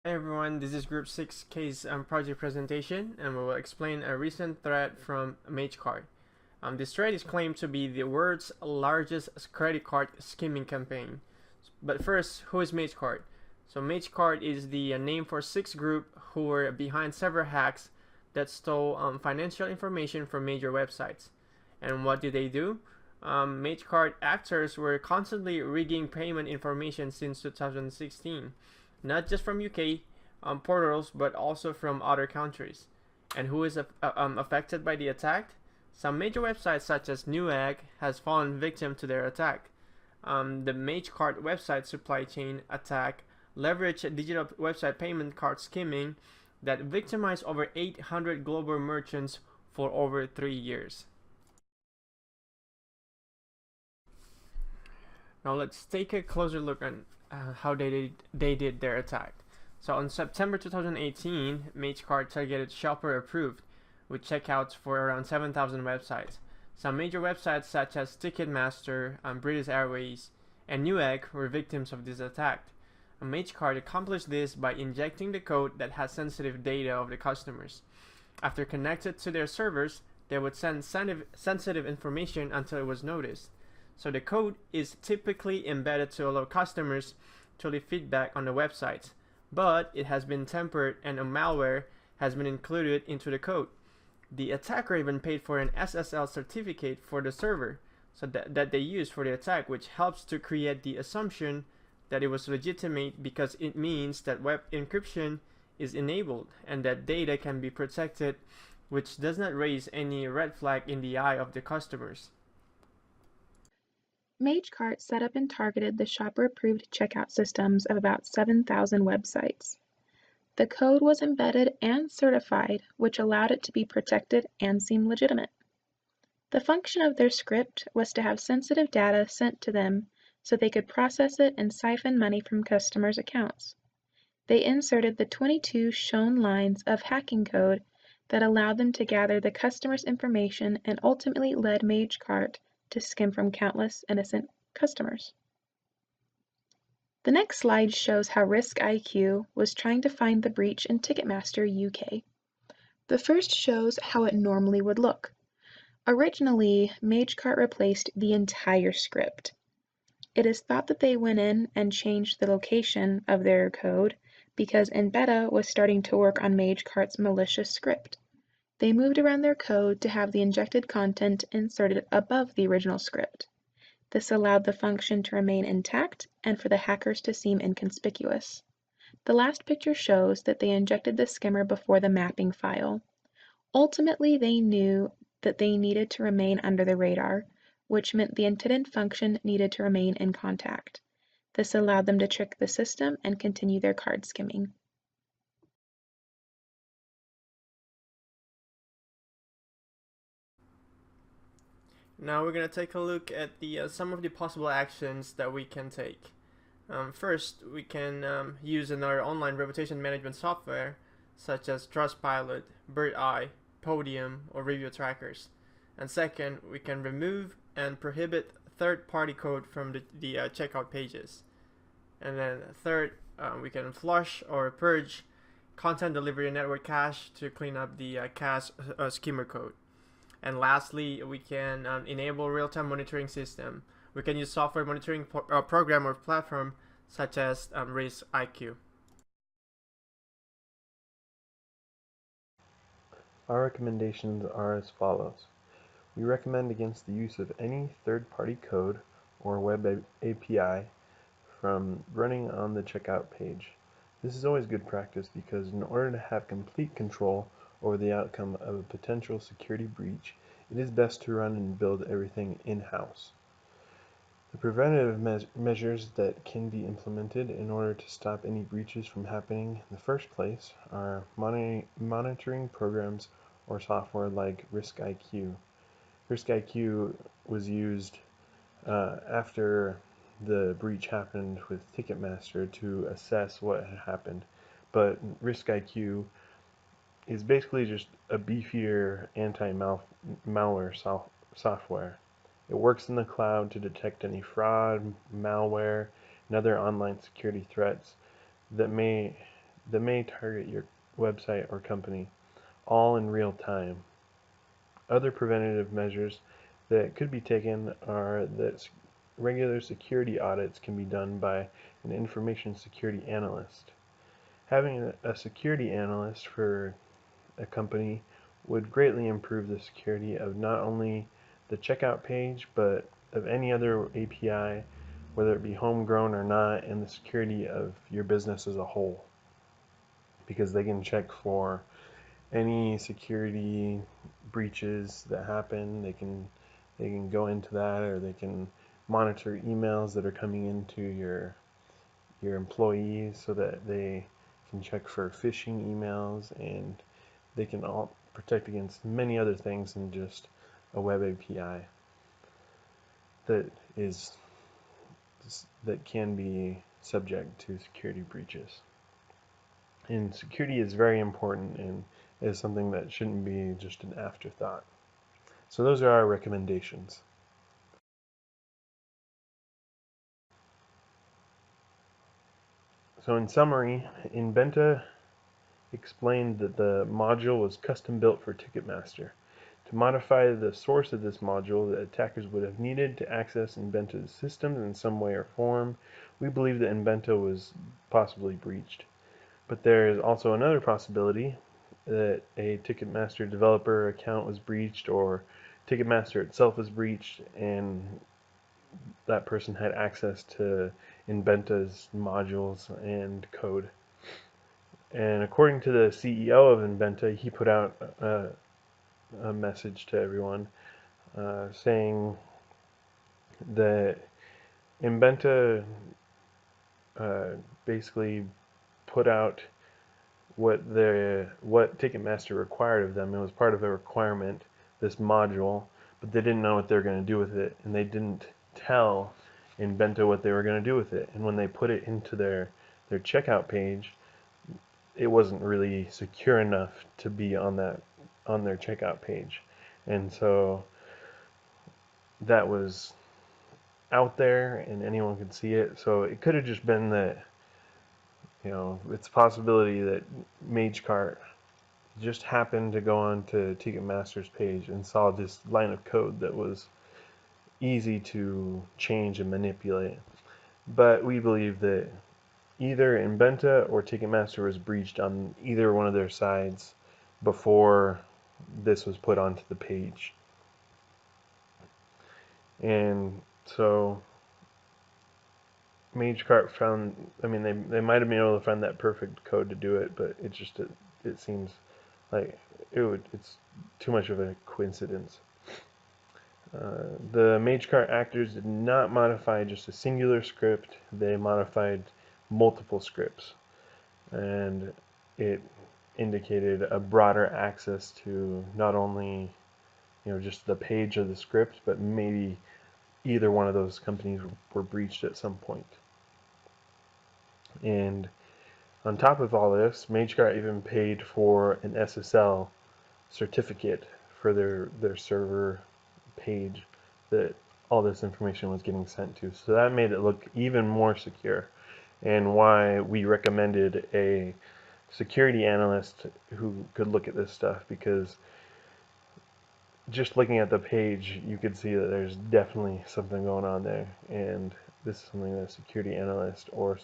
Hey everyone, this is Group 6 case project presentation, and we will explain a recent threat from MageCard. This threat is claimed to be the world's largest credit card skimming campaign. But first, who is MageCard? So MageCard is the name for six group who were behind several hacks that stole financial information from major websites. And what did they do? MageCard actors were constantly rigging payment information since 2016, not just from UK portals, but also from other countries. And who is affected by the attack? Some major websites such as Newegg has fallen victim to their attack. The MageCard website supply chain attack leveraged digital website payment card skimming that victimized over 800 global merchants for over 3 years. Now let's take a closer look at how they did their attack. So on September 2018, MageCard targeted shopper approved with checkouts for around 7,000 websites. Some major websites such as Ticketmaster, British Airways, and Newegg were victims of this attack. MageCard accomplished this by injecting the code that has sensitive data of the customers. After connected to their servers, they would send sensitive information until it was noticed. So the code is typically embedded to allow customers to leave feedback on the websites, but it has been tempered and a malware has been included into the code. The attacker even paid for an SSL certificate for the server so that they use for the attack, which helps to create the assumption that it was legitimate because it means that web encryption is enabled and that data can be protected, which does not raise any red flag in the eye of the customers. MageCart set up and targeted the shopper-approved checkout systems of about 7,000 websites. The code was embedded and certified, which allowed it to be protected and seem legitimate. The function of their script was to have sensitive data sent to them so they could process it and siphon money from customers' accounts. They inserted the 22 shown lines of hacking code that allowed them to gather the customer's information and ultimately led MageCart to skim from countless innocent customers. The next slide shows how RiskIQ was trying to find the breach in Ticketmaster UK. The first shows how it normally would look. Originally, MageCart replaced the entire script. It is thought that they went in and changed the location of their code because Enbeta was starting to work on MageCart's malicious script. They moved around their code to have the injected content inserted above the original script. This allowed the function to remain intact and for the hackers to seem inconspicuous. The last picture shows that they injected the skimmer before the mapping file. Ultimately, they knew that they needed to remain under the radar, which meant the intended function needed to remain in contact. This allowed them to trick the system and continue their card skimming. Now we're going to take a look at the some of the possible actions that we can take. First, we can use another online reputation management software such as Trustpilot, Birdeye, Podium, or Review Trackers. And second, we can remove and prohibit third-party code from the checkout pages. And then third, we can flush or purge content delivery network cache to clean up the cache skimmer code. And lastly, we can enable real-time monitoring system. We can use software monitoring program or platform such as RiskIQ. Our recommendations are as follows. We recommend against the use of any third-party code or web API from running on the checkout page. This is always good practice because in order to have complete control over the outcome of a potential security breach, it is best to run and build everything in-house. The preventative measures that can be implemented in order to stop any breaches from happening in the first place are monitoring programs or software like RiskIQ. RiskIQ was used after the breach happened with Ticketmaster to assess what had happened, but RiskIQ is basically just a beefier anti-malware software. It works in the cloud to detect any fraud, malware, and other online security threats that may that may target your website or company, all in real time. Other preventative measures that could be taken are that regular security audits can be done by an information security analyst. Having a security analyst for a company would greatly improve the security of not only the checkout page, but of any other API, whether it be homegrown or not, and the security of your business as a whole. Because they can check for any security breaches that happen. They can go into that, or they can monitor emails that are coming into your employees so that they can check for phishing emails, and they can all protect against many other things than just a web API that is that can be subject to security breaches. And security is very important and is something that shouldn't be just an afterthought. So those are our recommendations. So in summary, Inventa explained that the module was custom built for Ticketmaster. To modify the source of this module, the attackers would have needed to access Inventa's systems in some way or form. We believe that Inventa was possibly breached. But there is also another possibility that a Ticketmaster developer account was breached, or Ticketmaster itself was breached, and that person had access to Inventa's modules and code. And according to the CEO of Inventa, he put out a message to everyone saying that Inventa basically put out what Ticketmaster required of them. It was part of a requirement, this module, but they didn't know what they were going to do with it, and they didn't tell Inventa what they were going to do with it. And when they put it into their checkout page, it wasn't really secure enough to be on their checkout page. And so that was out there and anyone could see it. So it could have just been that, it's a possibility that MageCart just happened to go on to Ticketmaster's page and saw this line of code that was easy to change and manipulate. But we believe that either Inventa or Ticketmaster was breached on either one of their sides before this was put onto the page. And so MageCart found, they might have been able to find that perfect code to do it, but it seems like it's too much of a coincidence. The MageCart actors did not modify just a singular script, they modified multiple scripts, and it indicated a broader access to not only just the page of the script, but maybe either one of those companies were breached at some point. And on top of all this, MageCart even paid for an SSL certificate for their server page that all this information was getting sent to. So that made it look even more secure, and why we recommended a security analyst who could look at this stuff, because just looking at the page, you could see that there's definitely something going on there, and this is something that a security analyst or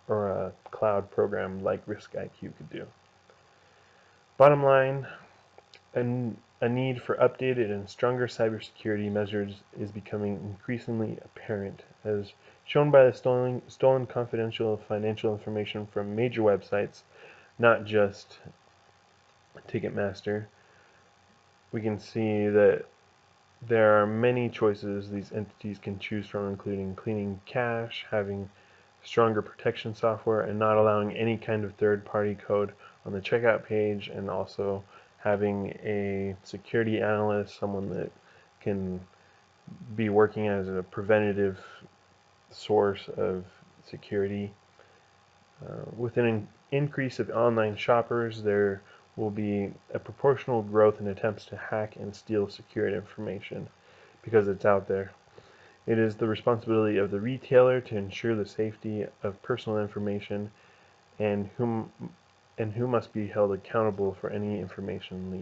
a cloud program like RiskIQ could do. Bottom line, a need for updated and stronger cybersecurity measures is becoming increasingly apparent, as shown by the stolen confidential financial information from major websites, not just Ticketmaster. We can see that there are many choices these entities can choose from, including cleaning cache, having stronger protection software, and not allowing any kind of third-party code on the checkout page, and also having a security analyst, someone that can be working as a preventative source of security. With an increase of online shoppers, there will be a proportional growth in attempts to hack and steal secured information because it's out there. It is the responsibility of the retailer to ensure the safety of personal information and who must be held accountable for any information leaked.